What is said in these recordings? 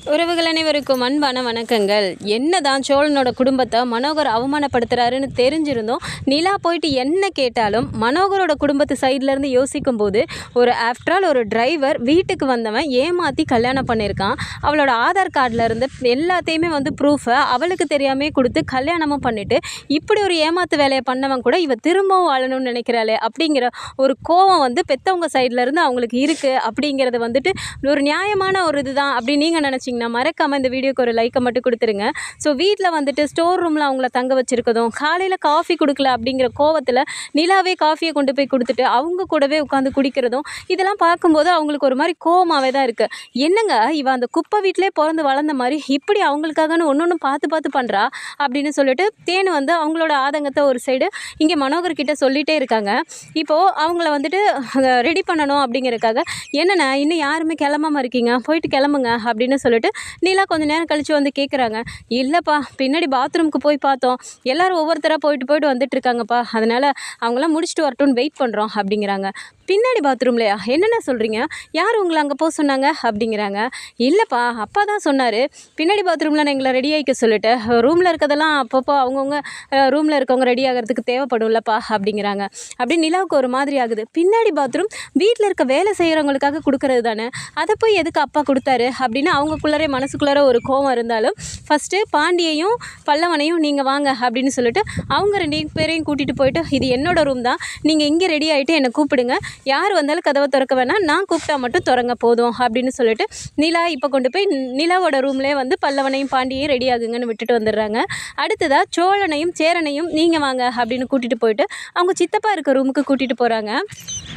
உறவுகள் அனைவருக்கும் அன்பான வணக்கங்கள். என்னதான் சோழனோட குடும்பத்தை மனோகர் அவமானப்படுத்துறாருன்னு தெரிஞ்சிருந்தோம் நிலா போயிட்டு என்ன கேட்டாலும் மனோகரோட குடும்பத்து சைட்லேருந்து யோசிக்கும் போது ஆஃப்டர் ஆல் ஒரு டிரைவர் வீட்டுக்கு வந்தவன் ஏமாற்றி கல்யாணம் பண்ணியிருக்கான். அவளோட ஆதார் கார்டில் இருந்து எல்லாத்தையுமே ப்ரூஃபை அவளுக்கு தெரியாமே கொடுத்து கல்யாணமும் பண்ணிவிட்டு இப்படி ஒரு ஏமாத்து வேலையை பண்ணவன் கூட இவ திரும்பவும் வாழணும்னு நினைக்கிறாளே அப்படிங்கிற ஒரு கோவம் பெற்றவங்க சைட்லேருந்து அவங்களுக்கு இருக்குது. அப்படிங்கிறது ஒரு நியாயமான ஒரு இதுதான் அப்படின்னு நீங்கள் நினச்சிங்கன்னா மறக்காமல் இந்த வீடியோக்கு ஒரு லைக்கை மட்டும் கொடுத்துருங்க. ஸோ வீட்டில் ஸ்டோர் ரூமில் அவங்கள தங்க வச்சுருக்கதும் காலையில் காஃபி கொடுக்கல அப்படிங்கிற கோவத்தில் நிலாவே காஃபியை கொண்டு போய் கொடுத்துட்டு அவங்க கூடவே உட்காந்து குடிக்கிறதும் இதெல்லாம் பார்க்கும்போது அவங்களுக்கு ஒரு மாதிரி கோவமாகவே தான் இருக்குது. என்னங்க இவ அந்த குப்பை வீட்டிலே பிறந்து வளர்ந்த மாதிரி இப்படி அவங்களுக்காகன்னு ஒன்று பார்த்து பண்ணுறா அப்படின்னு சொல்லிட்டு தேனு அவங்களோட ஆதங்கத்தை ஒரு சைடு இங்கே மனோகர் கிட்ட சொல்லிகிட்டே இருக்காங்க. இப்போது அவங்கள ரெடி பண்ணணும் அப்படிங்கிறதுக்காக என்னென்ன இன்னும் யாருமே கிளம்பாமல் இருக்கீங்க, போயிட்டு கிளம்புங்க அப்படின்னு சொல்லிட்டு நிலா கொஞ்சம் நேரம் கழித்து கேட்குறாங்க. இல்லைப்பா, பின்னாடி பாத்ரூமுக்கு போய் பார்த்தோம், எல்லோரும் ஒவ்வொருத்தராக போயிட்டு வந்துட்டு இருக்காங்கப்பா, அதனால் அவங்களாம் முடிச்சுட்டு வரட்டும்னு வெயிட் பண்ணுறோம் அப்படிங்கிறாங்க. பின்னாடி பாத்ரூம்லையா, என்னென்ன சொல்கிறீங்க, யார் உங்களை அங்கே போக சொன்னாங்க அப்படிங்கிறாங்க. இல்லைப்பா, அப்பா தான் சொன்னார் பின்னாடி பாத்ரூமில் நான் எங்களை ரெடி ஆகிக்க சொல்லிட்டு, ரூமில் இருக்கிறதெல்லாம் அப்பப்போ அவங்கவுங்க ரூமில் இருக்கவங்க ரெடி ஆகிறதுக்கு தேவைப்படும்லப்பா அப்படிங்கிறாங்க. அப்படி நிலாவுக்கு ஒரு மாதிரி ஆகுது. பின்னாடி பாத்ரூம் வீட்டில் இருக்க வேலை செய்கிறவங்களுக்காக கொடுக்கறது தானே, அதை போய் எதுக்கு அப்பா கொடுத்தாரு அப்படின்னு அவங்களுக்குள்ளே மனசுக்குள்ளார ஒரு கோவம் இருந்தாலும் ஃபஸ்ட்டு பாண்டியையும் பல்லவனையும் நீங்கள் வாங்க அப்படின்னு சொல்லிட்டு அவங்க 2 பேரையும் கூட்டிகிட்டு போயிட்டு, இது என்னோடய ரூம் தான், நீங்கள் இங்கே ரெடி ஆகிட்டு என்னை கூப்பிடுங்க, யார் வந்தாலும் கதவை திறக்க வேணாம், நான் கூப்பிட்டா மட்டும் திறங்க போதும் அப்படின்னு சொல்லிட்டு நிலா இப்போ கொண்டு போய் நிலாவோட ரூம்லேயே பல்லவனையும் பாண்டியையும் ரெடி ஆகுங்கன்னு விட்டுட்டு வந்துடுறாங்க. அடுத்ததாக சோழனையும் சேரனையும் நீங்கள் வாங்க அப்படின்னு கூட்டிகிட்டு போயிட்டு அவங்க சித்தப்பா இருக்க ரூமுக்கு கூட்டிகிட்டு போகிறாங்க.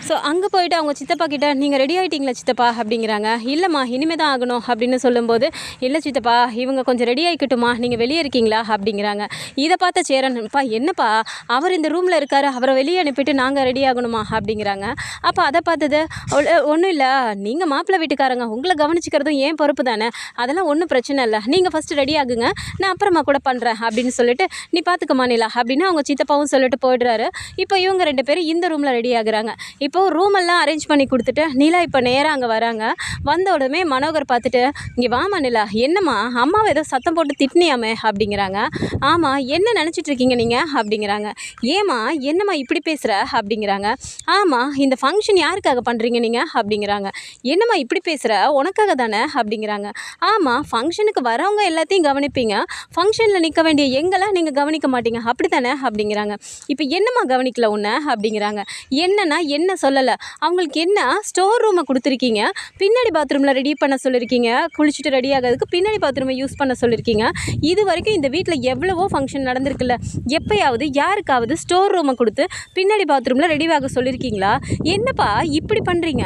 ஸோ அங்கே போயிட்டு அவங்க சித்தப்பா கிட்ட நீங்கள் ரெடி ஆகிட்டீங்களா சித்தப்பா அப்படிங்கிறாங்க. இல்லைம்மா, இனிமேல் தான் ஆகணும் அப்படின்னு சொல்லும்போது, இல்லை சித்தப்பா இவங்க கொஞ்சம் ரெடி ஆகிக்கட்டுமா, நீங்கள் வெளியே இருக்கீங்களா அப்படிங்கிறாங்க. இதை பார்த்த சேரன்ப்பா, என்னப்பா அவர் இந்த ரூமில் இருக்கார், அவரை வெளியே அனுப்பிட்டு நாங்கள் ரெடி ஆகணுமா அப்படிங்கிறாங்க. அப்போ அதை பார்த்தது ஒன்றும் இல்லை, நீங்கள் மாப்பிள்ளை வீட்டுக்காரங்க, உங்களை கவனிச்சிக்கிறதும் ஏன் பொறுப்பு தானே, அதெல்லாம் ஒன்றும் பிரச்சனை இல்லை, நீங்கள் ஃபஸ்ட்டு ரெடி ஆகுங்க, நான் அப்புறமா கூட பண்ணுறேன் அப்படின்னு சொல்லிட்டு நீ பார்த்துக்கமா நிலா அப்படின்னு அவங்க சித்தப்பாவும் சொல்லிட்டு போயிடுறாரு. இப்போ இவங்க 2 பேரும் இந்த ரூமில் ரெடி ஆகுறாங்க. இப்போது ரூமெல்லாம் அரேஞ்ச் பண்ணி கொடுத்துட்டு நிலா இப்போ நேராக அங்கே வராங்க. வந்த உடனே மனோகர் பார்த்துட்டு, இங்கே வாமா நிலா, என்னம்மா அம்மாவை ஏதோ சத்தம் போட்டு திட்டினியாமே அப்படிங்கிறாங்க. ஆமாம், என்ன நினச்சிட்டு இருக்கீங்க நீங்கள் அப்படிங்கிறாங்க. ஏம்மா என்னம்மா இப்படி பேசுகிற அப்படிங்கிறாங்க. ஆமாம், இந்த ஃபங்க்ஷன் யாருக்காக பண்ணுறீங்க நீங்கள் அப்படிங்கிறாங்க. என்னம்மா இப்படி பேசுகிற, உனக்காக தானே அப்படிங்கிறாங்க. ஆமாம், ஃபங்க்ஷனுக்கு வரவங்க எல்லாத்தையும் கவனிப்பீங்க, ஃபங்க்ஷனில் நிற்க வேண்டிய எங்கெல்லாம் நீங்கள் கவனிக்க மாட்டீங்க அப்படி தானே அப்படிங்கிறாங்க. இப்போ என்னம்மா கவனிக்கல உன்னை அப்படிங்கிறாங்க. என்னன்னா என்ன சொல்லலை, அவங்களுக்கு என்ன ஸ்டோர் ரூமை கொடுத்துருக்கீங்க, பின்னாடி பாத்ரூமில் ரெடி பண்ண சொல்லியிருக்கீங்க, குளிச்சுட்டு ரெடி ஆகிறதுக்கு பின்னாடி பாத்ரூமை யூஸ் பண்ண சொல்லியிருக்கீங்க. இது வரைக்கும் இந்த வீட்டில் எவ்வளவோ ஃபங்க்ஷன் நடந்திருக்குல்ல, எப்போயாவது யாருக்காவது ஸ்டோர் ரூமை கொடுத்து பின்னாடி பாத்ரூமில் ரெடி ஆக சொல்லியிருக்கீங்களா? என்னப்பா இப்படி பண்ணுறீங்க,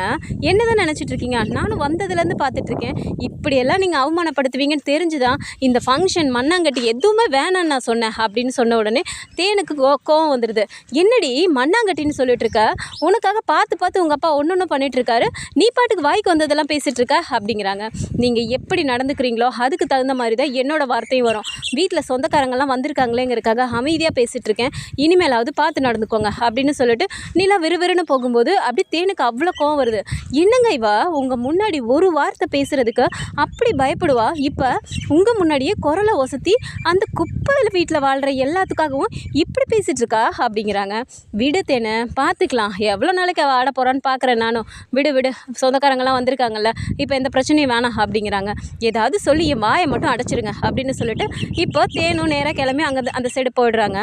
என்ன தான் நினச்சிட்டு இருக்கீங்க, நானும் வந்ததுலேருந்து பார்த்துட்ருக்கேன், இப்படியெல்லாம் நீங்கள் அவமானப்படுத்துவீங்கன்னு தெரிஞ்சுதான் இந்த ஃபங்க்ஷன் மண்ணாங்கட்டி எதுவுமே வேணான்னு நான் சொன்னேன் அப்படின்னு சொன்ன உடனே தேனுக்கு கோவம் வந்துடுது. என்னடி மண்ணாங்கட்டின்னு சொல்லிட்டு இருக்க, உனக்காக பார்த்து உங்கள் அப்பா ஒன்று பண்ணிகிட்ருக்காரு, நீ பாட்டுக்கு வாய்க்கு வந்ததெல்லாம் பேசிகிட்டு இருக்க அப்படிங்கிறாங்க. நீங்கள் எப்படி நடந்துக்கிறீங்களோ அதுக்கு தகுந்த மாதிரி தான் என்னோடய வார்த்தையும் வரும். வீட்டில் சொந்தக்காரங்கள்லாம் வந்திருக்காங்களேங்கிறதுக்காக அமைதியாக பேசிகிட்டு இருக்கேன், இனிமேலாவது பார்த்து நடந்துக்கோங்க அப்படின்னு சொல்லிட்டு நிலா விறுவிறுன்னு போகும்போது அப்படி தேனுக்கு அவ்வளோ கோவம் வருது. என்னங்க இவா உங்கள் முன்னாடி ஒரு வார்த்தை பேசுகிறதுக்கு அப்படி பயப்படுவா, இப்போ உங்கள் முன்னாடியே குரலை ஒசத்தி அந்த குப்பையில் வீட்டில் வாழ்கிற எல்லாத்துக்காகவும் இப்படி பேசிகிட்டு இருக்கா அப்படிங்கிறாங்க. விடு தேனை, பார்த்துக்கலாம், எவ்வளோ நாளைக்கு அவள் ஆட போகிறான்னு பார்க்குறேன் நானும், விடு சொந்தக்காரங்களாம் வந்திருக்காங்கல்ல, இப்போ எந்த பிரச்சனையும் வேணாம் அப்படிங்கிறாங்க. ஏதாவது சொல்லி என் வாயை மட்டும் அடைச்சிருங்க அப்படின்னு சொல்லிட்டு இப்போ தேனும் நேராக கிளம்பி அங்கே அந்த சைடு போயிடுறாங்க.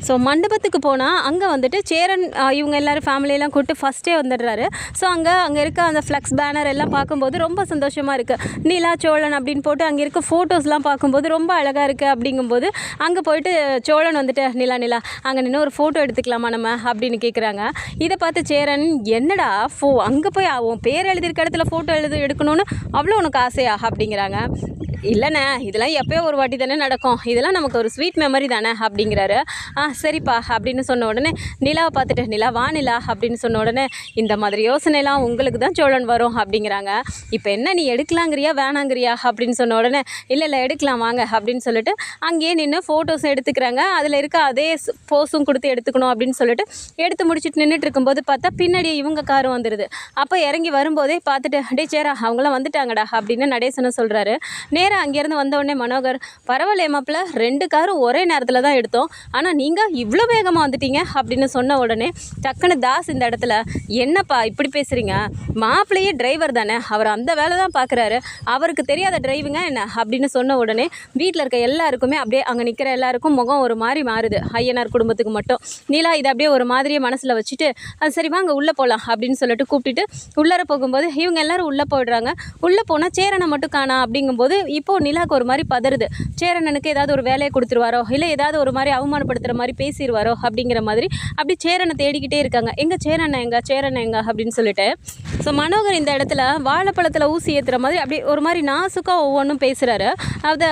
ஸோ மண்டபத்துக்கு போனால் அங்கே சேரன் இவங்க எல்லோரும் ஃபேமிலியெல்லாம் கூப்பிட்டு ஃபஸ்ட்டே வந்துடுறாரு. ஸோ அங்கே இருக்க அந்த ஃப்ளெக்ஸ் பேனர் எல்லாம் பார்க்கும்போது ரொம்ப சந்தோஷமாக இருக்குது. நிலா சோழன் அப்படின்னு போட்டு அங்கே இருக்க ஃபோட்டோஸ்லாம் பார்க்கும்போது ரொம்ப அழகாக இருக்குது. அப்படிங்கும்போது அங்கே போயிட்டு சோழன் நிலா அங்கே நின்று ஒரு ஃபோட்டோ எடுத்துக்கலாமா நம்ம அப்படின்னு கேட்குறாங்க. இதை பார்த்து சேரன், என்னடா அங்கே போய் உன் பேர் எழுதியிருக்க இடத்துல ஃபோட்டோ எடுக்கணும்னு அவ்வளோ உனக்கு ஆசையா அப்படிங்கிறாங்க. இல்லைண்ணே இதெல்லாம் எப்போயோ ஒரு வாட்டி தானே நடக்கும், இதெல்லாம் நமக்கு ஒரு ஸ்வீட் மெமரி தானே அப்படிங்கிறாரு. சரிப்பா அப்படின்னு சொன்ன உடனே நிலாவை பார்த்துட்டு நிலா வா நிலா அப்படின்னு சொன்ன உடனே இந்த மாதிரி யோசனைலாம் உங்களுக்கு தான் சோழன் வரும் அப்படிங்கிறாங்க. இப்போ என்ன நீ எடுக்கலாங்கிறியா வேணாங்கிறியா அப்படின்னு சொன்ன உடனே இல்லை எடுக்கலாம் வாங்க அப்படின்னு சொல்லிட்டு அங்கேயே நின்று ஃபோட்டோஸும் எடுத்துக்கிறாங்க. அதில் இருக்க அதே போஸும் கொடுத்து எடுத்துக்கணும் அப்படின்னு சொல்லிட்டு எடுத்து முடிச்சுட்டு நின்றுட்டு இருக்கும்போது பார்த்தா பின்னாடியே இவங்க காரும் வந்துடுது. அப்போ இறங்கி வரும்போதே பார்த்துட்டு டே சேரா அவங்களாம் வந்துட்டாங்கடா அப்படின்னு நடேசனும் சொல்கிறாரு. நேராக அங்கேருந்து வந்தவுடனே மனோகர் பரவாயில்ல மாப்பிள்ள 2 காரும் ஒரே நேரத்தில் தான் எடுத்தோம், ஆனால் நீங்கள் இவ்வளோ வேகமாக வந்துட்டீங்க அப்படின்னு சொன்ன உடனே டக்குன்னு தாஸ் இந்த இடத்துல என்னப்பா இப்படி பேசுகிறீங்க, மாப்பிள்ளையே டிரைவர் தானே, அவர் அந்த வேலை தான் பார்க்குறாரு, அவருக்கு தெரியாத டிரைவிங்க என்ன அப்படின்னு சொன்ன உடனே வீட்டில் இருக்க எல்லாருக்குமே அப்படியே அங்கே நிற்கிற எல்லாருக்கும் முகம் ஒரு மாதிரி மாறுது. ஐயனார் குடும்பத்துக்கு மட்டும் நீலா இதை அப்படியே ஒரு மாதிரியே மனசில் வச்சுட்டு அது சரி வாங்க உள்ளே போகலாம் அப்படின்னு சொல்லிட்டு கூப்பிட்டுட்டு உள்ளார போகும்போது இவங்க எல்லாரும் உள்ளே போயிடுறாங்க. உள்ளே போனால் சேரனை மட்டும் காணா அப்படிங்கும்போது இப்போது நிலாவுக்கு ஒரு மாதிரி பதறுது. சேரனனுக்கு ஏதாவது ஒரு வேலையை கொடுத்துருவாரோ இல்லை ஏதாவது ஒரு மாதிரி அவமானப்படுத்துகிற மாதிரி பேசிடுவாரோ அப்படிங்கிற மாதிரி அப்படி சேரனை தேடிக்கிட்டே இருக்காங்க. சேரனை எங்க அப்படின்னு சொல்லிட்டு ஸோ மனோகர் இந்த இடத்துல வாழைப்பழத்தில் ஊசி ஏற்றுற மாதிரி அப்படி ஒரு மாதிரி நாசுக்காக ஒவ்வொன்றும் பேசுகிறாரு. அதை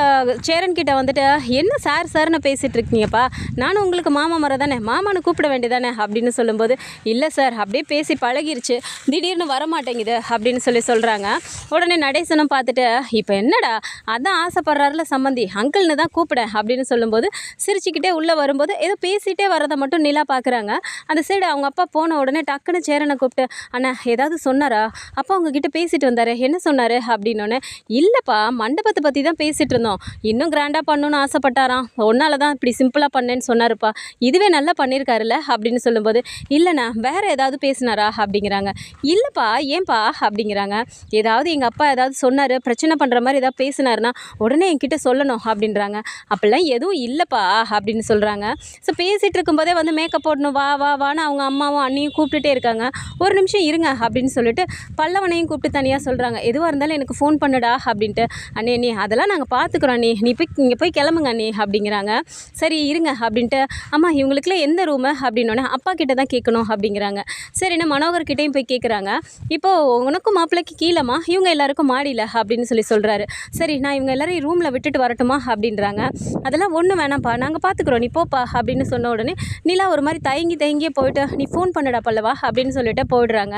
சேரன் கிட்ட வந்துட்டு என்ன சார்னு பேசிகிட்டு இருக்கீங்கப்பா, நானும் உங்களுக்கு மாமா மரம் தானே, மாமானு கூப்பிட வேண்டியதானே அப்படின்னு சொல்லும்போது இல்லை சார் அப்படியே பேசி பழகிருச்சு, திடீர்னு வரமாட்டேங்குது அப்படின்னு சொல்கிறாங்க. உடனே நடேசனும் பார்த்துட்டு இப்போ என்னடா அதான் ஆசைப்படுறாருல சம்மந்தி அங்கிள்னு தான் கூப்பிடேன் அப்படின்னு சொல்லும்போது சிரிச்சுக்கிட்டே உள்ளே வரும்போது ஏதோ பேசிகிட்டே வரதை மட்டும் நிலா பார்க்குறாங்க. அந்த சைடு அவங்க அப்பா போன உடனே டக்குன்னு சேரனை கூப்பிட்டு அண்ணா ஏதாவது சொன்னாரா, அப்பா உங்ககிட்ட பேசிட்டு வந்தார் என்ன சொன்னார் அப்படின்னோடனே இல்லைப்பா மண்டபத்தை பற்றி தான் பேசிகிட்டு இருந்தோம், இன்னும் கிராண்டாக பண்ணணும்னு ஆசைப்பட்டாராம், ஒன்னால தான் இப்படி சிம்பிளாக பண்ணேன்னு சொன்னாருப்பா, இதுவே நல்லா பண்ணியிருக்காருல்ல அப்படின்னு சொல்லும்போது இல்லைண்ணா வேறு ஏதாவது பேசினாரா அப்படிங்கிறாங்க. இல்லைப்பா ஏன்பா அப்படிங்கிறாங்க. ஏதாவது எங்கள் அப்பா ஏதாவது சொன்னார் பிரச்சனை பண்ணுற மாதிரி ஏதாவது பேசினாருன்னா உடனே என்கிட்ட சொல்லணும் அப்படின்றாங்க. அப்படிலாம் எதுவும் இல்லைப்பா அப்படின்னு சொல்கிறாங்க. ஸோ பேசிகிட்டு இருக்கும்போதே வந்து மேக்கப் போடணும் வா வா வான்னு அவங்க அம்மாவும் அண்ணியும் கூப்பிட்டுட்டே இருக்காங்க. ஒரு நிமிஷம் இருங்க அப்படின்னு சொல்லிட்டு பல்லவனையும் கூப்பிட்டு தனியாக சொல்கிறாங்க. எதுவாக இருந்தாலும் எனக்கு ஃபோன் பண்ணுடா அப்படின்ட்டு. அண்ணே அதெல்லாம் நாங்கள் பார்த்துக்குறோம் நீ போய் இங்கே போய் கிளம்புங்க அண்ணி அப்படிங்கிறாங்க. சரி இருங்க அப்படின்ட்டு அம்மா இவங்களுக்குலாம் எந்த ரூமு அப்படின்னோடனே அப்பா கிட்ட தான் கேட்கணும் அப்படிங்கிறாங்க. சரின்னு மனோகர்கிட்டையும் போய் கேட்குறாங்க. இப்போது உனக்கும் மாப்பிள்ளைக்கு கீழேம்மா இவங்க எல்லாருக்கும் மாடியில் அப்படின்னு சொல்கிறாரு. சரி நான் இவங்க எல்லாரையும் ரூமில் விட்டுட்டு வரட்டுமா அப்படின்றாங்க. அதெல்லாம் ஒன்றும் வேணாம்ப்பா நாங்கள் பார்த்துக்குறோம் நீ போப்பா அப்படின்னு சொன்ன உடனே நிலா ஒரு மாதிரி தயங்கியே போயிட்டு நீ ஃபோன் பண்ணுடா பல்லவா அப்படின்னு சொல்லிட்டு போயிடுறாங்க.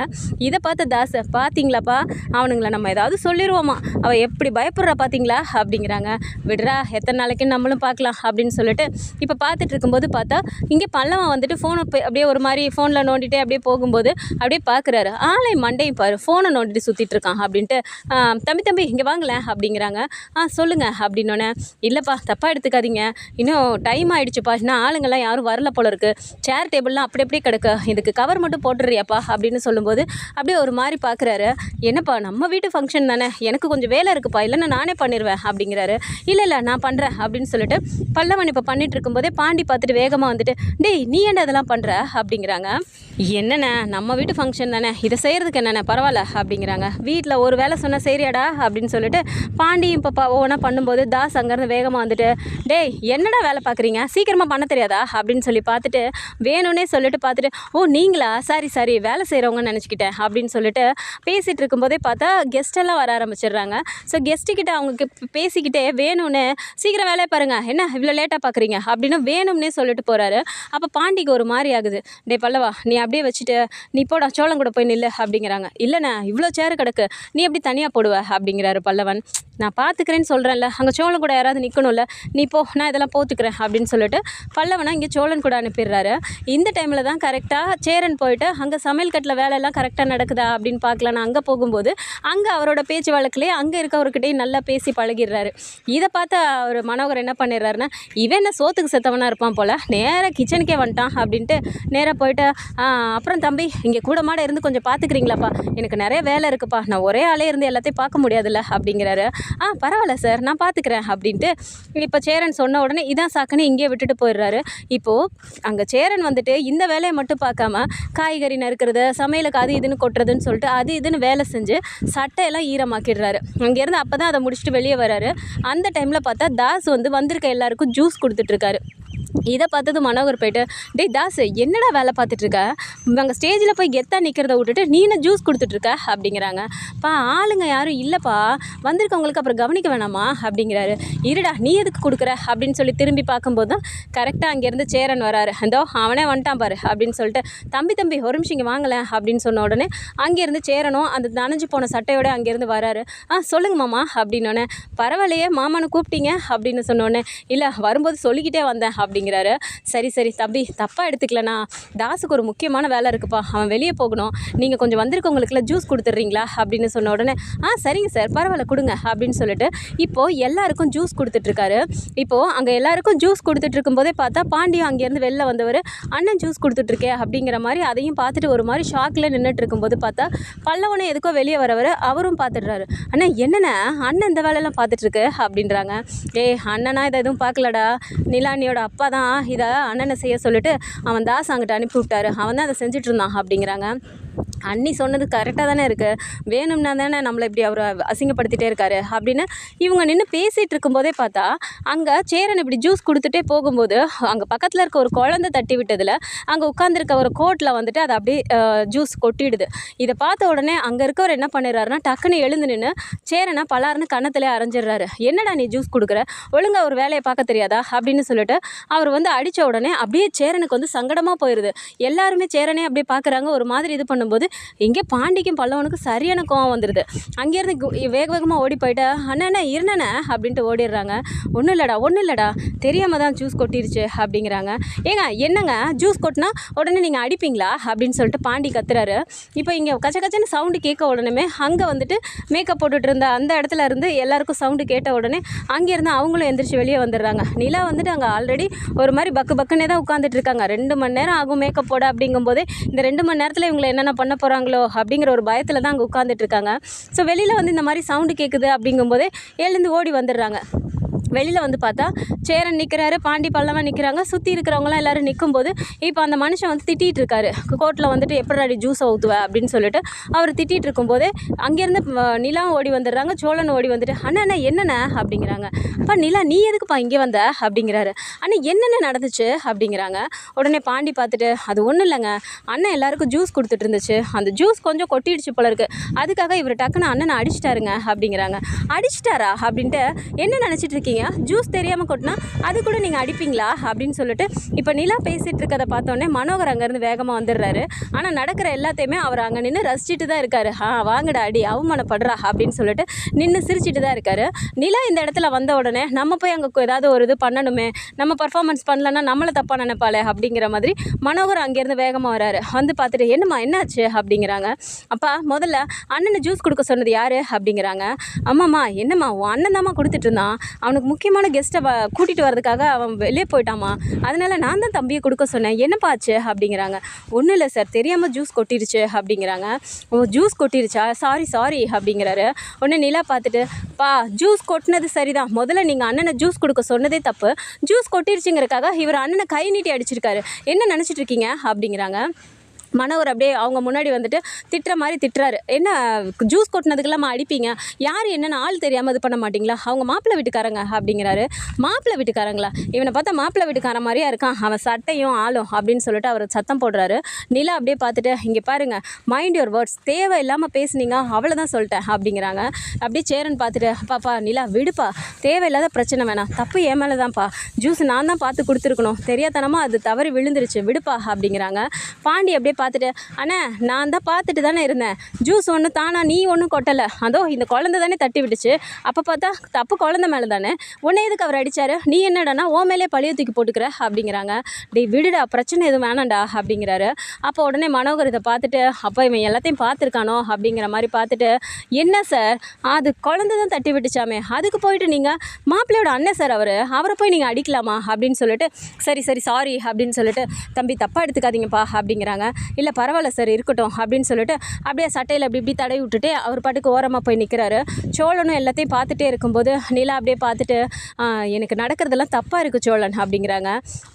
இதை பார்த்த தாஸ் பார்த்தீங்களாப்பா அவனுங்களை நம்ம ஏதாவது சொல்லிடுவோமா, அவள் எப்படி பயப்படுறா பார்த்தீங்களா அப்படிங்கிறாங்க. விடுறா எத்தனை நாளைக்கு நம்மளும் பார்க்கலாம் அப்படின்னு சொல்லிட்டு இப்போ பார்த்துட்டு இருக்கும்போது பார்த்தா இங்கே பல்லவன் வந்துட்டு ஃபோனை அப்படியே ஒரு மாதிரி ஃபோனில் நோண்டிகிட்டே அப்படியே போகும்போது அப்படியே பார்க்குறாரு. ஆளை மண்டையும் பாரு ஃபோனை நோண்டிட்டு சுற்றிட்டு இருக்கான் அப்படின்ட்டு தம்பி இங்கே வாங்கலேன் அப்படிங்கிறாங்க. சொல்லுங்கள் அப்படின்னோடனே இல்லைப்பா தப்பாக எடுத்துக்காதீங்க இன்னும் டைம் ஆகிடுச்சுப்பா, இன்னும் ஆளுங்கள்லாம் யாரும் வரல போல இருக்குது, சேர் டேபிள்லாம் அப்படியே கிடக்கு, இதுக்கு கவர் மட்டும் போட்டுறியாப்பா அப்படின்னு சொல்லும்போது அப்படியே ஒரு மாதிரி பார்க்குறாரு. என்னப்பா நம்ம வீட்டு ஃபங்க்ஷன் தானே எனக்கு கொஞ்சம் வேலை இருக்குப்பா இல்லைன்னா நானே பண்ணிடுவேன் அப்படிங்கிறாரு. இல்லை நான் பண்ணுறேன் அப்படின்னு சொல்லிட்டு பல்லவன் இப்போ பண்ணிட்டு இருக்கும்போதே பாண்டி பார்த்துட்டு வேகமாக வந்துட்டு டேய் நீ ஏன்டா அதெல்லாம் பண்ணுற அப்படிங்கிறாங்க. என்னண்ணே நம்ம வீட்டு ஃபங்க்ஷன் தானே இதை செய்கிறதுக்கு என்னென்ன பரவாயில்ல அப்படிங்கிறாங்க. வீட்டில் ஒரு வேலை சொன்னால் சரியாடா அப்படின்னு சொல்லிட்டு பாண்டியும் இப்போ ஒவ்வொன்றா பண்ணும்போது தாஸ் அங்கேருந்து வேகமாக வந்துட்டு டேய் என்னடா வேலை பார்க்குறீங்க சீக்கிரமாக பண்ண தெரியாதா அப்படின்னு சொல்லி பார்த்துட்டு வேணும்னே சொல்லிட்டு பார்த்துட்டு ஓ நீங்களா சாரி வேலை செய்கிறவங்கன்னு நினச்சிக்கிட்டேன் அப்படின்னு சொல்லிட்டு பேசிகிட்டு இருக்கும்போதே பார்த்தா கெஸ்டெல்லாம் வர ஆரம்பிச்சிடுறாங்க. ஸோ கெஸ்ட்டுக்கிட்ட அவங்க பேசிக்கிட்டே வேணும்னு சீக்கிரம் வேலையை பாருங்கள் என்ன இவ்வளோ லேட்டாக பார்க்குறீங்க அப்படின்னு வேணும்னே சொல்லிட்டு போகிறாரு. அப்போ பாண்டிக்கு ஒரு மாதிரி ஆகுது. டே பல்லவா நீ அப்படியே வச்சுட்டு நீ போடா சோளம் கூட போய் நில்லு அப்படிங்கிறாங்க. இல்லைண்ணா இவ்வளோ சேரு கிடக்கு நீ எப்படி தனியாக போடுவ அப்படிங்கிறாரு பல்லவன். நான் பார்த்துக்கிறேன்னு சொல்கிறேன்ல அங்கே சோழன் கூட யாராவது நிற்கணும்ல நீ போ நான் இதெல்லாம் போத்துக்கிறேன் அப்படின்னு சொல்லிட்டு பல்லவனை இங்கே சோழன் கூட அனுப்பிடுறாரு. இந்த டைமில் தான் கரெக்டாக சேரன் போயிட்டு அங்கே சமையல் கட்டில் வேலையெல்லாம் கரெக்டாக நடக்குதா அப்படின்னு பார்க்கலான்னு அங்கே போகும்போது அங்கே அவரோட பேச்சு வழக்கிலேயே அங்கே இருக்கவர்கிட்டையும் நல்லா பேசி பழகிடுறாரு. இதை பார்த்து அவர் மனோகர் என்ன பண்ணிடுறாருன்னா இவன் என்ன சோத்துக்கு செத்தவனாக இருப்பான் போல் நேராக கிச்சனுக்கே வந்துட்டான் அப்படின்ட்டு நேராக போயிட்டு அப்புறம் தம்பி இங்கே கூட மாட இருந்து கொஞ்சம் பார்த்துக்கிறீங்களாப்பா எனக்கு நிறைய வேலை இருக்குப்பா நான் ஒரே ஆளே இருந்து எல்லாத்தையும் பார்க்க முடியாதுல்ல அப்படிங்கிறாரு. பரவாயில்ல சார் நான் பார்த்துக்கிறேன் அப்படின்ட்டு இப்போ சேரன் சொன்ன உடனே இதான் சாக்குன்னு இங்கே விட்டுட்டு போயிடுறாரு. இப்போது அங்கே சேரன் வந்துட்டு இந்த வேலையை மட்டும் பார்க்காம காய்கறி நறுக்கிறது சமையலுக்கு அது இதுன்னு கொட்டுறதுன்னு சொல்லிட்டு அது இதுன்னு வேலை செஞ்சு சட்டையெல்லாம் ஈரமாக்கிடுறாரு. அங்கேருந்து அப்போ தான் அதை முடிச்சுட்டு வெளியே வராரு. அந்த டைமில் பார்த்தா தாஸ் வந்திருக்க எல்லாருக்கும் ஜூஸ் கொடுத்துட்ருக்காரு. இதை பார்த்தது மனோகர் போயிட்டு, டேய் தாஸ், என்னடா வேலை பார்த்துட்டு இருக்க? அங்கே ஸ்டேஜில் போய் கெத்தா நிற்கிறத விட்டுட்டு நீ என்ன ஜூஸ் கொடுத்துட்ருக்க அப்படிங்கிறாங்க. ஆளுங்க யாரும் இல்லைப்பா, வந்திருக்கவங்களுக்கு அப்புறம் கவனிக்க வேணாமா அப்படிங்கிறாரு. இருடா, நீ எதுக்கு கொடுக்குற அப்படின்னு சொல்லி திரும்பி பார்க்கும்போது தான் கரெக்டாக அங்கேருந்து சேரன் வராரு. அதோ அவனே வந்துட்டான் பாரு அப்படின்னு சொல்லிட்டு, தம்பி ஒரு நிமிஷம் இங்கே வாங்கலேன் அப்படின்னு சொன்ன உடனே அங்கேருந்து சேரனும் அந்த நனைஞ்சு போன சட்டையோட அங்கேருந்து வராரு. சொல்லுங்க மாமா அப்படின்னோடனே, பரவாயில்லையே மாமான்னு கூப்பிட்டீங்க அப்படின்னு சொன்னோடனே, இல்லை வரும்போது சொல்லிக்கிட்டே வந்தேன் அப்படிங்கிறாரு. சரி தம்பி, தப்பாக எடுத்துக்கலண்ணா, தாஸுக்கு ஒரு முக்கியமான வேலை இருக்குப்பா, அவன் வெளியே போகணும், நீங்கள் கொஞ்சம் வந்திருக்கவங்களுக்குலாம் ஜூஸ் கொடுத்துட்றீங்களா அப்படின்னு சொன்ன உடனே, சரிங்க சார், பரவாயில்ல கொடுங்க அப்படின்னு சொல்லிட்டு இப்போது எல்லாருக்கும் ஜூஸ் கொடுத்துட்ருக்காரு. இப்போது அங்கே எல்லாருக்கும் ஜூஸ் கொடுத்துட்டு இருக்கும்போதே பார்த்தா பாண்டியும் அங்கேருந்து வெளில வந்தவர், அண்ணன் ஜூஸ் கொடுத்துட்ருக்கே அப்படிங்கிற மாதிரி அதையும் பார்த்துட்டு ஒரு மாதிரி ஷாக்கில் நின்றுட்டு இருக்கும்போது பார்த்தா பல்லவனை எதுக்கோ வெளியே வரவர் அவரும் பார்த்துடுறாரு. அண்ணா என்னண்ணா அண்ணன் இந்த வேலையெல்லாம் பார்த்துட்ருக்கு அப்படின்றாங்க. அண்ணனா இதை எதுவும் பார்க்கலடா, நிலானியோட அப்பா தான் இதை அண்ணனை செய்ய சொல்லிட்டு அவன் தாஸ் அங்கிட்ட அனுப்பி விட்டாரு, அவன் தான் அதை செஞ்சுட்டு இருந்தான் அப்படிங்கிறாங்க. அண்ணி சொன்னது கரெக்டாக தானே இருக்குது, வேணும்னா தானே நம்மளை இப்படி அவர் அசிங்கப்படுத்திகிட்டே இருக்காரு அப்படின்னு இவங்க நின்று பேசிகிட்டு இருக்கும்போதே பார்த்தா அங்கே சேரன் இப்படி ஜூஸ் கொடுத்துட்டே போகும்போது அங்கே பக்கத்தில் இருக்க ஒரு குழந்தை தட்டி விட்டதில் அங்கே உட்காந்துருக்க ஒரு கோட்டில் வந்துட்டு அதை அப்படியே ஜூஸ் கொட்டிடுது. இதை பார்த்த உடனே அங்கே இருக்கவர் என்ன பண்ணிடுறாருன்னா டக்குன்னு எழுந்து நின்று சேரனை பலாருன்னு கன்னத்திலே அரைஞ்சிடுறாரு. என்னடா நீ ஜூஸ் கொடுக்குற, ஒழுங்காக ஒரு வேலையை பார்க்க தெரியாதா அப்படின்னு சொல்லிட்டு அவர் வந்து அடித்த உடனே அப்படியே சேரனுக்கு வந்து சங்கடமாக போயிடுது. எல்லாருமே சேரனே அப்படியே பார்க்குறாங்க. ஒரு மாதிரி இது பண்ணும்போது இங்கே பாண்டிக்கும் பல்லவனுக்கும் சரியான கோவம் வந்துடுது. அங்கேருந்து வேக வேகமாக ஓடி போயிட்டா, அண்ணா இருண்ணே அப்படின்ட்டு ஓடிடுறாங்க. ஒன்றும் இல்லைடா தெரியாமல் தான் ஜூஸ் கொட்டிருச்சு அப்படிங்கிறாங்க. என்னங்க ஜூஸ் கொட்டினா உடனே நீங்கள் அடிப்பீங்களா அப்படின்னு சொல்லிட்டு பாண்டி கத்துறாரு. இப்போ இங்கே கச்சன்னு சவுண்டு கேட்க உடனே அங்கே வந்துட்டு மேக்கப் போட்டுட்டு இருந்த அந்த இடத்துல இருந்து எல்லாருக்கும் சவுண்டு கேட்ட உடனே அங்கேருந்து அவங்களும் எந்திரிச்சு வெளியே வந்துடுறாங்க. நிலா வந்துட்டு அங்கே ஆல்ரெடி ஒரு மாதிரி பக்குன்னே தான் உட்காந்துட்டு இருக்காங்க. 2 மணி நேரம் ஆகும் மேக்கப் போட அப்படிங்கும்போது இந்த 2 மணி நேரத்தில் இவங்களை என்னென்ன பண்ண போகிறாங்களோ அப்படிங்கிற ஒரு பயத்தில் தான் அங்கே உட்காந்துட்டு இருக்காங்க. ஸோ வெளியில் வந்து இந்த மாதிரி சவுண்டு கேட்குது அப்படிங்கும்போதே எழுந்து ஓடி வந்துடுறாங்க. வெளியில் வந்து பார்த்தா சேரன் நிற்கிறாரு, பாண்டி பல்லவன் நிற்கிறாங்க. சுற்றி இருக்கிறவங்களாம் எல்லோரும் நிற்கும்போது இப்போ அந்த மனுஷன் வந்து திட்டிகிட்டு இருக்காரு. கோர்ட்டில் வந்துட்டு எப்படி ஜூஸை ஊற்றுவ அப்படின்னு சொல்லிட்டு அவர் திட்டிகிட்டு இருக்கும்போதே அங்கேருந்து நிலாவும் ஓடி வந்துடுறாங்க, சோழன் ஓடி வந்துட்டு அண்ணா என்னண்ணே அப்படிங்கிறாங்க. நிலா நீ எதுக்குப்பா இங்கே வந்த அப்படிங்கிறாரு. அண்ணா என்னென்ன நடந்துச்சு அப்படிங்கிறாங்க. உடனே பாண்டி பார்த்துட்டு அது ஒன்றும் இல்லைங்க, அண்ணன் எல்லாருக்கும் ஜூஸ் கொடுத்துட்டு இருந்துச்சு, அந்த ஜூஸ் கொஞ்சம் கொட்டிடுச்சு போல இருக்குது, அதுக்காக இவர் டக்குன்னு அண்ணனை அடிச்சிட்டாருங்க அப்படிங்கிறாங்க. அடிச்சிட்டாரா அப்படின்ட்டு என்ன நினச்சிட்டு இருக்கீங்க, ஜூஸ் தெரியாமல் கொட்டினா அது கூட நீங்கள் அடிப்பீங்களா அப்படின்னு சொல்லிட்டு இப்போ நிலா பேசிகிட்டு இருக்கதை பார்த்தோன்னே மனோகர் அங்கேருந்து வேகமாக வந்துடுறாரு. ஆனால் நடக்கிற எல்லாத்தையுமே அவர் அங்கே நின்று ரசிச்சுட்டு தான் இருக்காரு. வாங்கடா அடி, அவமானப்படுறா அப்படின்னு சொல்லிட்டு நின்று சிரிச்சிட்டு தான் இருக்காரு. நிலா இந்த இடத்துல வந்த உடனே நம்ம போய் அங்கே ஏதாவது ஒரு இது பண்ணணுமே, நம்ம பர்ஃபார்மன்ஸ் பண்ணலன்னா நம்மளை தப்பாக நினைப்பாளே அப்படிங்கிற மாதிரி மனோகர் அங்கேருந்து வேகமாக வராரு. வந்து பார்த்துட்டு என்னம்மா என்னாச்சு அப்படிங்கிறாங்க. அப்பா முதல்ல அண்ணனை ஜூஸ் கொடுக்க சொன்னது யார் அப்படிங்கிறாங்க. அம்மாம்மா என்னம்மா உன் அண்ணன் தாம்மா கொடுத்துட்டு இருந்தான், அவனுக்கு முக்கியமான கெஸ்ட்டை கூட்டிகிட்டு வரதுக்காக அவன் வெளியே போயிட்டாமா, அதனால் நான் தான் தம்பியை கொடுக்க சொன்னேன், என்னப்பா ஆச்சு அப்படிங்கிறாங்க. ஒன்றும் இல்லை சார், தெரியாமல் ஜூஸ் கொட்டிருச்சு அப்படிங்கிறாங்க. ஜூஸ் கொட்டிருச்சா, சாரி அப்படிங்கிறாரு. உடனே நிலா பார்த்துட்டு ஜூஸ் கொட்டினது சரிதான், முதல்ல நீங்கள் அண்ணனை ஜூஸ் கொடுக்க சொன்னதே தப்பு, ஜூஸ் கொட்டிருச்சுங்கிறக்காக இவர் அண்ணனை கை நீட்டி அடிச்சிருக்காரு, என்ன நினச்சிட்டு இருக்கீங்க அப்படிங்கிறாங்க. மனோகர் அப்படியே அவங்க முன்னாடி வந்துட்டு திட்டுற மாதிரி திட்டுறாரு. என்ன ஜூஸ் கொட்டினதுக்கெல்லாம் அடிப்பீங்க, யார் என்னென்னு ஆள் தெரியாமல் இது பண்ண மாட்டிங்களா, அவங்க மாப்பிள்ளை வீட்டுக்காரங்க அப்படிங்கிறாரு. மாப்பிள்ளை வீட்டுக்காரங்களா, இவனை பார்த்தா மாப்பிள்ளை வீட்டுக்கார மாதிரியா இருக்கான், அவன் சட்டையும் ஆளும் அப்படின்னு சொல்லிட்டு அவர் சத்தம் போடுறாரு. நிலா அப்படியே பார்த்துட்டு இங்கே பாருங்கள், மைண்ட் யுவர் வேர்ட்ஸ், தேவை இல்லாமல் பேசுனீங்க அவ்வளோதான் சொல்லிட்டேன் அப்படிங்கிறாங்க. அப்படியே சேரன் பார்த்துட்டு பாப்பா நிலா விடுப்பா, தேவையில்லாத பிரச்சனை வேணாம், தப்பு என் மேலே தான்ப்பா, ஜூஸ் நான் தான் பார்த்து கொடுத்துருக்கணும், தெரியாதனமாக அது தவறி விழுந்துருச்சு விடுப்பா அப்படிங்கிறாங்க. பாண்டி அப்படியே பார்த்துட்டு அண்ணே நான் தான் பார்த்துட்டு தானே இருந்தேன், ஜூஸ் ஒன்று தானா நீ ஒன்றும் கொட்டலை, அதோ இந்த குழந்தை தானே தட்டி விட்டுச்சு, அப்போ பார்த்தா தப்பு குழந்தை மேலே தானே, உன்னை எதுக்கு அவர் அடித்தார், நீ என்னடானா ஓ மேலே பழிய தூக்கி போட்டுக்கிற அப்படிங்கிறாங்க. டேய் விடுடா, பிரச்சனை எதுவும் வேணாண்டா அப்படிங்கிறாரு. அப்போ உடனே மனோகர் இதை பார்த்துட்டு அப்போ இவன் எல்லாத்தையும் பார்த்துருக்கானோ அப்படிங்கிற மாதிரி பார்த்துட்டு, என்ன சார் அது குழந்தை தான் தட்டி விட்டுச்சாமே, அதுக்கு போயிட்டு நீங்கள் மாப்பிள்ளையோட அண்ணன் சார் அவரை போய் நீங்கள் அடிக்கலாமா அப்படின்னு சொல்லிட்டு சரி சாரி அப்படின்னு சொல்லிட்டு தம்பி தப்பாக எடுத்துக்காதீங்கப்பா அப்படிங்கிறாங்க. இல்லை பரவாயில்ல சார் இருக்கட்டும் அப்படின்னு சொல்லிட்டு அப்படியே சட்டையில் அப்படி இப்படி தடவி விட்டுட்டு அவர் பாட்டுக்கு ஓரமாக போய் நிற்கிறாரு. சோழனும் எல்லாத்தையும் பார்த்துட்டே இருக்கும்போது நிலா அப்படியே பார்த்துட்டு எனக்கு நடக்கிறதெல்லாம் தப்பாக இருக்குது சோழன் அப்படிங்கிறாங்க.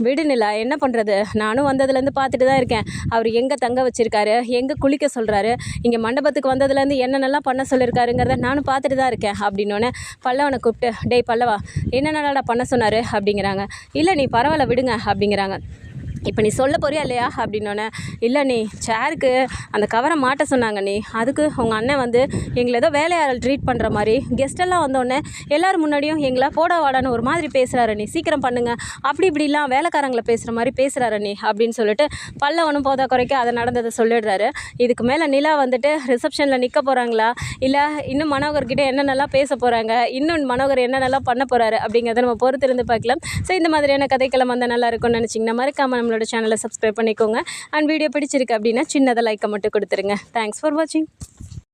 விடு நிலா, என்ன பண்ணுறது, நானும் வந்ததுலேருந்து பார்த்துட்டு தான் இருக்கேன். அவர் எங்கே தங்க வச்சுருக்காரு, எங்கே குளிக்க சொல்கிறாரு, இங்கே மண்டபத்துக்கு வந்ததுலேருந்து என்னென்னலாம் பண்ண சொல்லியிருக்காருங்கிறத நானும் பார்த்துட்டு தான் இருக்கேன் அப்படின்னோடனே பல்லவனை கூப்பிட்டு டேய் பல்லவா என்னென்னடா பண்ண சொன்னார் அப்படிங்கிறாங்க. இல்லை நீ பரவாயில்ல விடுங்க அப்படிங்கிறாங்க. இப்போ நீ சொல்ல போறியா இல்லையா அப்படின்னோடனே இல்லை நீ சேருக்கு அந்த கவரை மாட்ட சொன்னாங்க, நீ அதுக்கு உங்கள் அண்ணன் வந்து எங்களை ஏதோ வேலையாளர் ட்ரீட் பண்ணுற மாதிரி கெஸ்டெல்லாம் வந்தோடனே எல்லோரும் முன்னாடியும் எங்களை போட வாடான்னு ஒரு மாதிரி பேசுகிறாரு, நீ சீக்கிரம் பண்ணுங்க அப்படி இப்படிலாம் வேலைக்காரங்களை பேசுகிற மாதிரி பேசுகிறாரு நீ அப்படின்னு சொல்லிட்டு பல்லவனும் போதா குறைக்க அதை நடந்ததை சொல்லிடுறாரு. இதுக்கு மேலே நிலா வந்துட்டு ரிசப்ஷனில் நிற்க போகிறாங்களா, இல்லை இன்னும் மனோகர்கிட்ட என்னென்னலாம் பேச போகிறாங்க, இன்னும் மனோகர் என்னென்னலாம் பண்ண போகிறாரு அப்படிங்கிறத நம்ம பொறுத்து இருந்து பார்க்கலாம். ஸோ இந்த மாதிரியான கதைக்களம் வந்தால் நல்லா இருக்கும்னு நினச்சிங்கன்னா மறக்காமல் நம்மளோட சேனலை சப்ஸ்கிரைப் பண்ணிக்கோங்க. அண்ட் வீடியோ பிடிச்சிருக்கு அப்படின்னா சின்னதாக லைக்கை மட்டும் கொடுத்துருங்க. தேங்க்ஸ் ஃபார் வாட்சிங்.